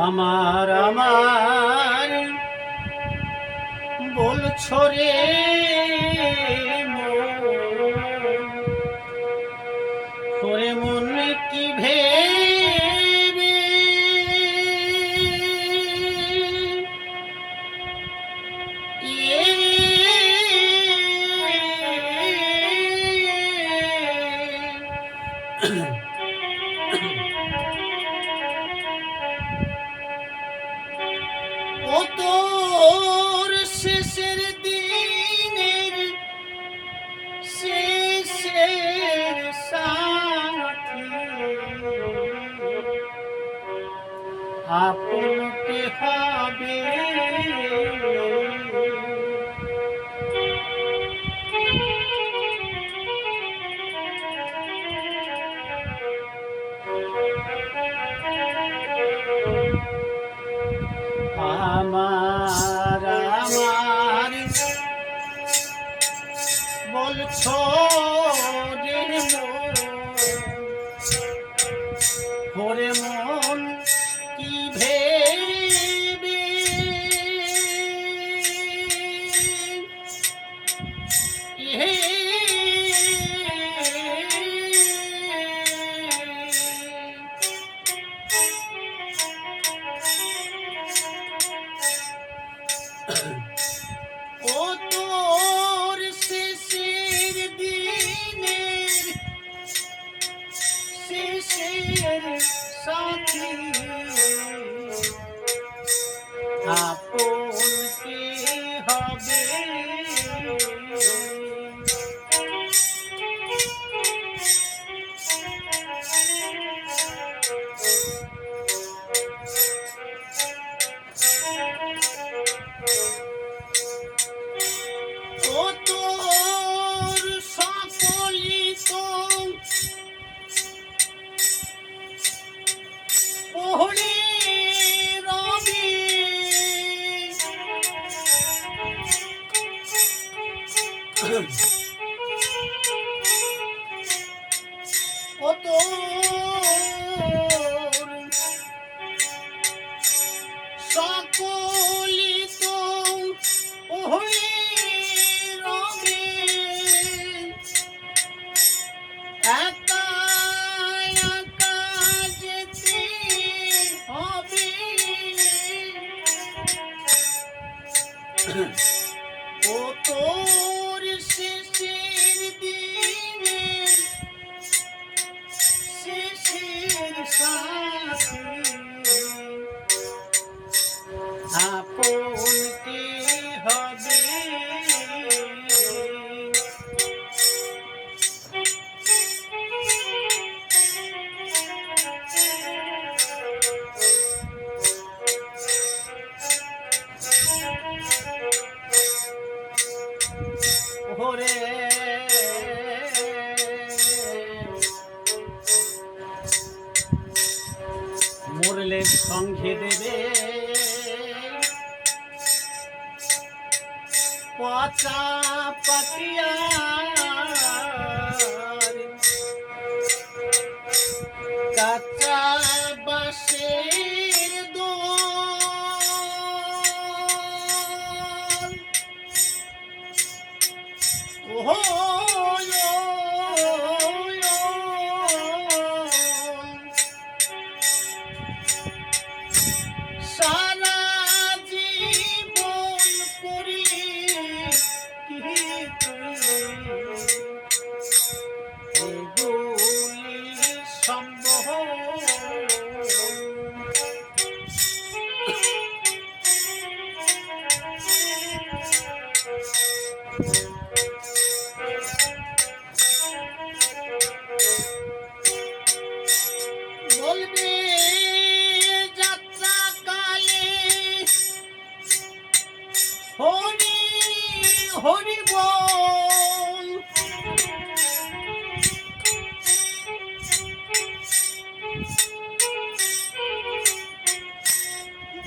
আমার আমার বলছো রে করে মন কি ভেবে ও তোর শেষের দিনের শেষের সাথী আপনকে হবে আমার আমার বলছো যে ওরে মন কি ভেবে ও তোর শেষের দিনের শেষের সাথী আপনকে হবে ও তোর সকলি তো ওহরে রবি ও তোর সকলি তো ওহরে রবি একা একা যেতে হবে ও তোর শেষের দিনের শেষের সাথী আপনকে হবে ওরে মরলে সঙ্গে দেবে পচা পাতিয়া কাঁচা বাঁশের দোল ও সারা জীবন করি কি এগুলি সম্ভব বলবে যাত্রা কালে হরি হরি বল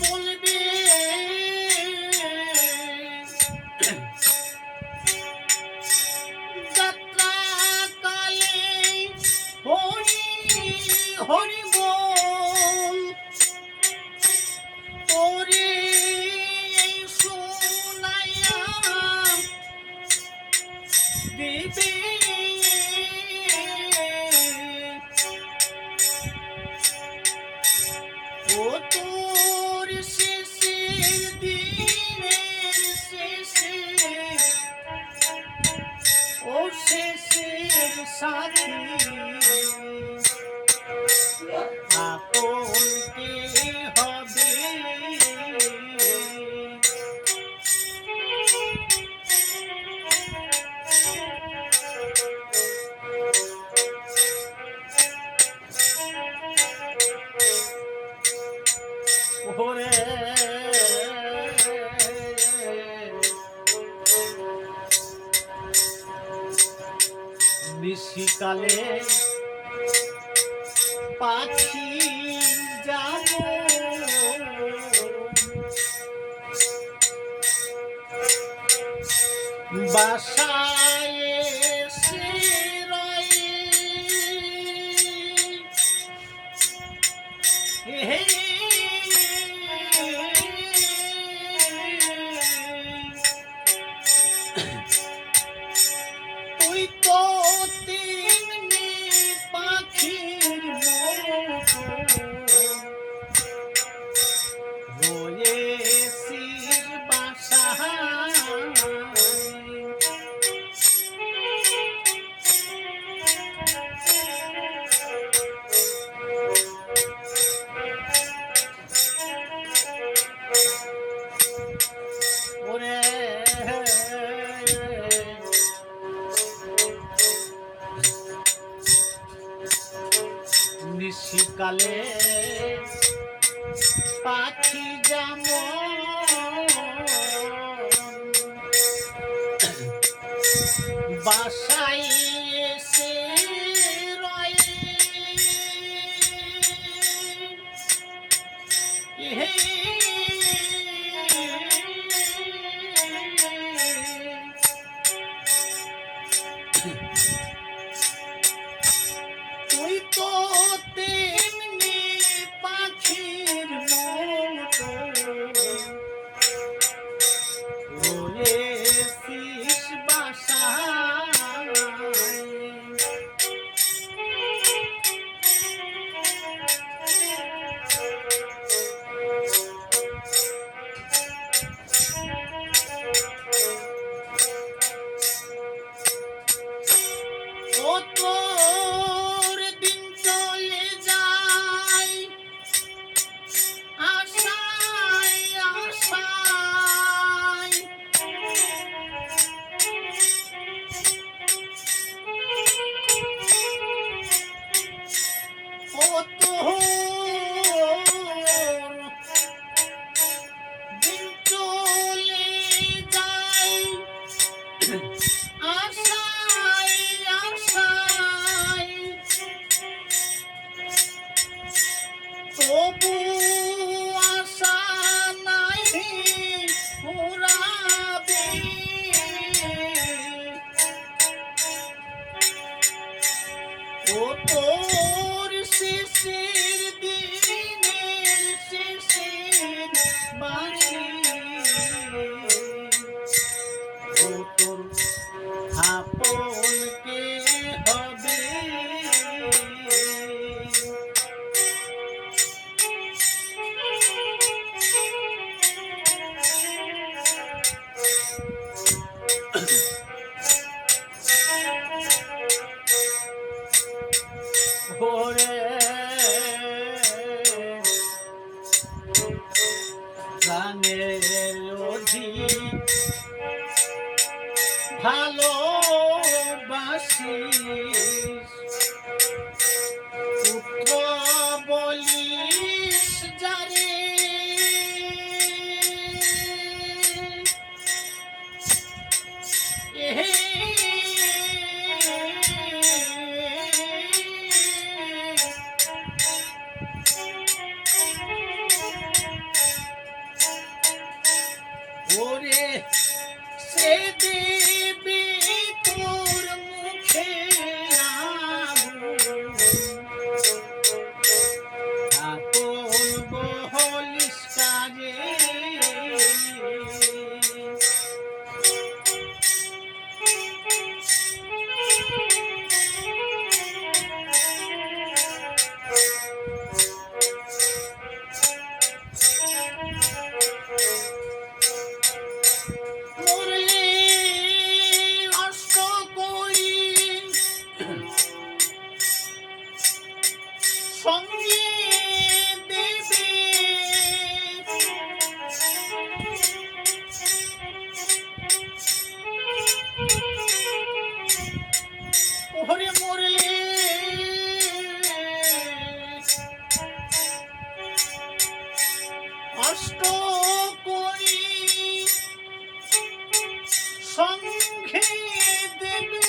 বলবে যাত্রা কালে হরি হরি বল ও তোর শেষের দিনের শেষে ও শেষের সাথী আপন কে হবে ওরে নিশিকালে পাখি যেমন বাসায় এসে রয়ে তুই তো তেমনি পাখির মতো রয়েছিস বাসায় ওরে নিশিকালে পাখি যেমন বাসায় এসে রয়ে তুই তো তেমনি পাখির মতো রয়েছিস বাসায় ও তোর দিন চলে যায় আশায় আশায় ও তোর দিন চলে যায় আশায় আশায় তবু আশা নাই ফুরাবে ও তোর শেষের দিনের শেষের বাঁশি ও তোর আপন কে হবে ওরে প্রাণের অধিক ভালোবাসিস পুত্র বলিস যারে ওরে সে দেবে তোর মুখে সঙ্গে দেবে ওরে মরলে অষ্ট করি সঙ্গে দেবে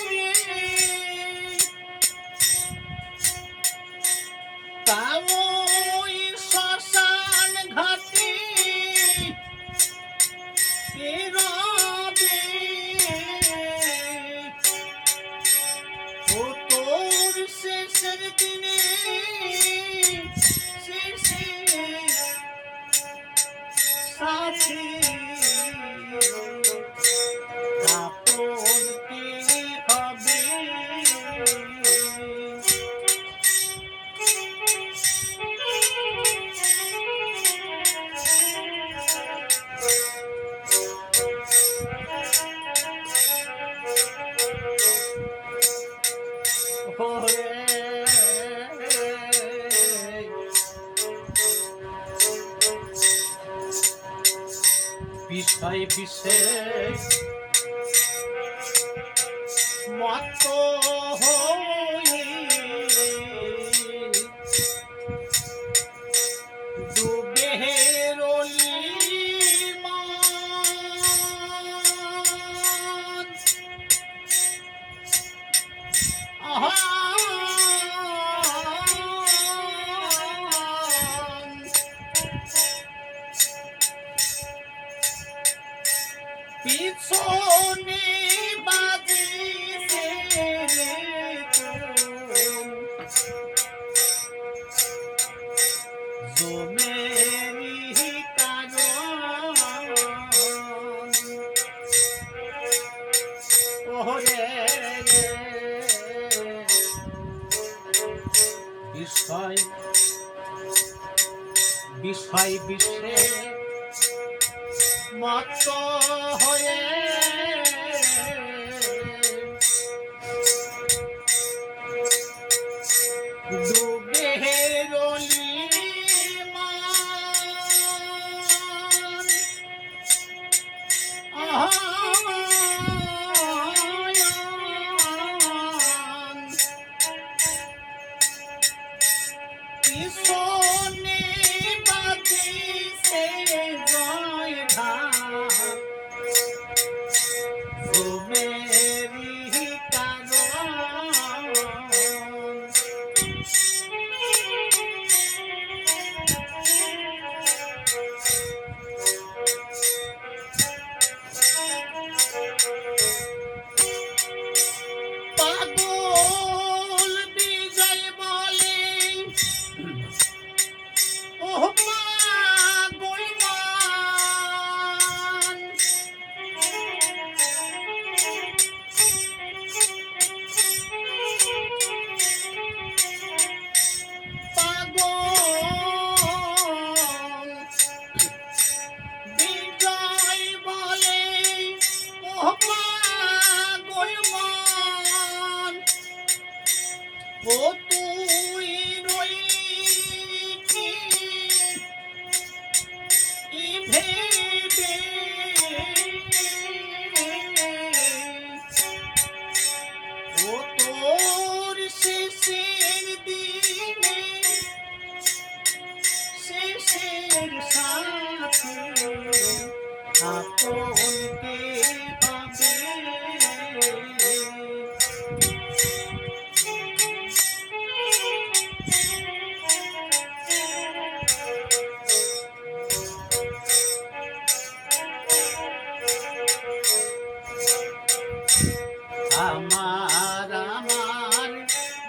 তাও শ্মশান ঘাটে রবে ও তোর শেষের দিনে শেষে সাথী আপন কে হবে বিষয় বিশেষ মত হয়ে ডুবে রলি পিছনে বাজিছে জমেরি কারণ ওরে বিষয় বিষয় বিশ্বে মত হয়ে ডুবে রলি পিছনে বাজিছে জয় ধাম জমেরি কারণ পাগল বিজয় বলে ও পাগল মান পাগল বিজয় বলে ও পাগল মান ও তুই রইলি ভেবে ও তোর শেষের দিনে শেষের সাথে আপন কে পাবে আমার আমার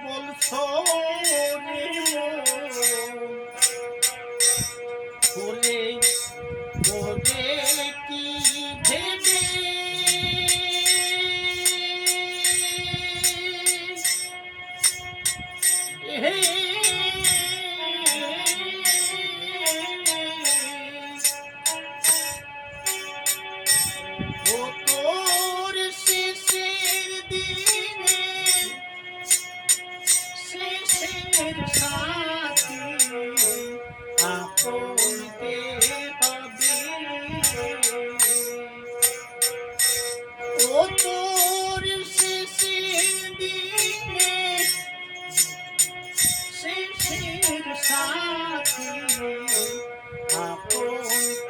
বলছো রে বলে বলে কি ভেবে ও তোর শেষের দিনে শেষের সাথে হবে। ও তোর শেষের দিনে শেষের সাথী আপন